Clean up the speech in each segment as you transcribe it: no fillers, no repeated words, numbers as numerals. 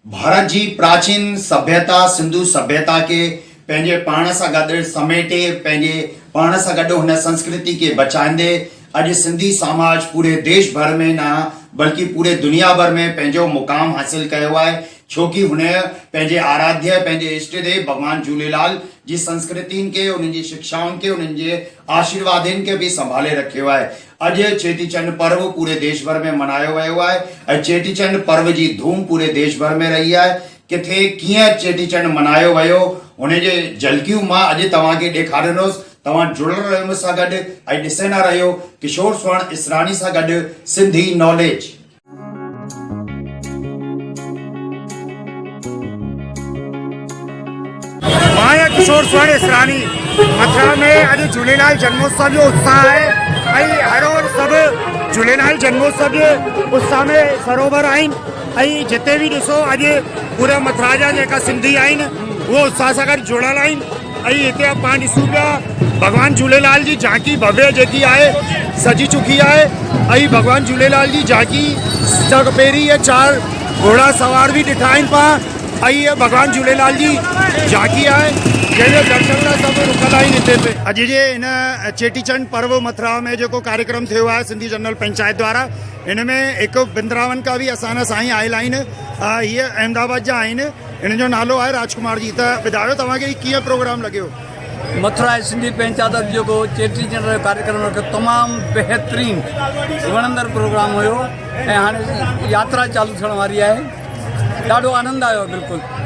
भारत जी प्राचीन सभ्यता सिंधु सभ्यता के पंहिंजे पाण सां गॾु समेटे पंहिंजे पाण सां गॾु हुन संस्कृति के बचाईंदे अॼु सिंधी समाज पूरे देश भर में न बल्कि पूरे दुनिया भर में पंहिंजो मुक़ाम हासिल कयो आहे। छोकी हुन पंहिंजे आराध्य पंहिंजे इष्ट देव भगवान झूलेलाल जी संस्कृतियुनि के उन्हनि जी शिक्षाउनि के उन्हनि जे आशीर्वादनि के भी संभाले रखियो आहे। अॼु चेटीचंड पर्व पूरे देश भर में मनायो वियो आहे ऐं चेटीचंड पर्व जी धूम पूरे देश भर में रही आहे। किथे कीअं चेटीचंड मनायो वियो हुन जे झलकियूं मां अॼु तव्हांखे ॾेखारींदुसि। तव्हां जुड़ियल रहियो मूंसां गॾु ऐं ॾिसंदा रहियो किशोर स्वर्ण इसरानी सां गॾु सिंधी नॉलेज। मां किशोर स्वर्ण इसरानी मथुरा में अॼु झूलेलाल जन्मोत्सव जो उत्साह है ऐं हर रोज़ सभु झूलेलाल जन्मोत्सव जे उत्साह में सरोवर आहिनि ऐं जिते भी ॾिसो अॼु पूरा मथुरा जा जेका सिंधी आहिनि उहो उत्साह सां गॾु जुड़ियल आहिनि। ऐं हिते पाण ॾिसूं पिया भगवान झूलेलाल जी झांकी भव्य जेकी आहे सजी चुकी आहे ऐं भगवान झूलेलाल जी झांकी सां पहिरीं इहे 4 घोड़ा सवार भी ॾिठा आहिनि पाण ऐं भगवान झूलेलाल जी झांकी आहे जंहिंजे दर्शन लाइ सभु रुकल आहिनि हिते पे। अॼु जे हिन चेटीचंड पर्व मथुरा में जेको कार्यक्रम थियो आहे सिंधी जनरल पंचायत द्वारा हिन में हिकु वृंदावन का भी असांजा साईं आयल आहिनि। हीअ अहमदाबाद जा आहिनि। हिन जो नालो आहे राजकुमार जी। त ॿुधायो तव्हांखे कीअं प्रोग्राम लॻियो? मथुरा सिंधी पंचायत जो चेटीचंड जो कार्यक्रम रखियो तमामु बहितरीन वणंदड़ प्रोग्राम हुयो ऐं हाणे यात्रा चालू थियण वारी आहे। ॾाढो आनंद आयो बिल्कुलु।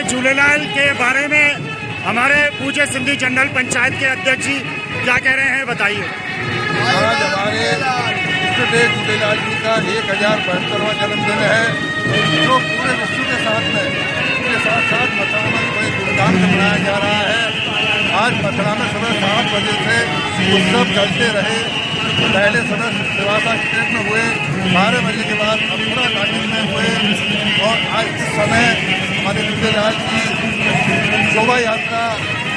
झूलेलाल के बारे में हमारे पूज्य सिंधी जनरल पंचायत के अध्यक्ष जी क्या कह रहे हैं, बताइए। आज हमारे इष्ट देव झूलेलाल जी का 1072वां जन्मदिन है, जो पूरे विश्व के साथ में उसके साथ साथ मथुरा में बड़े धूमधाम से मनाया जा रहा है। आज मथुरा में सुबह 7 बजे से उत्सव चलते रहे। पहले सुबह सिवासा स्टेट में हुए, 12 बजे के बाद मथुरा घाटी में हुए और आज इस समय हमारे झूलेलाल की शोभा यात्रा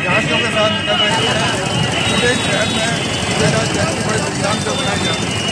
झांकियों के साथ निकल रही है। प्रदेश शहर में झूलेलाल जयंती बड़े धूमधाम से मनाई जाती है।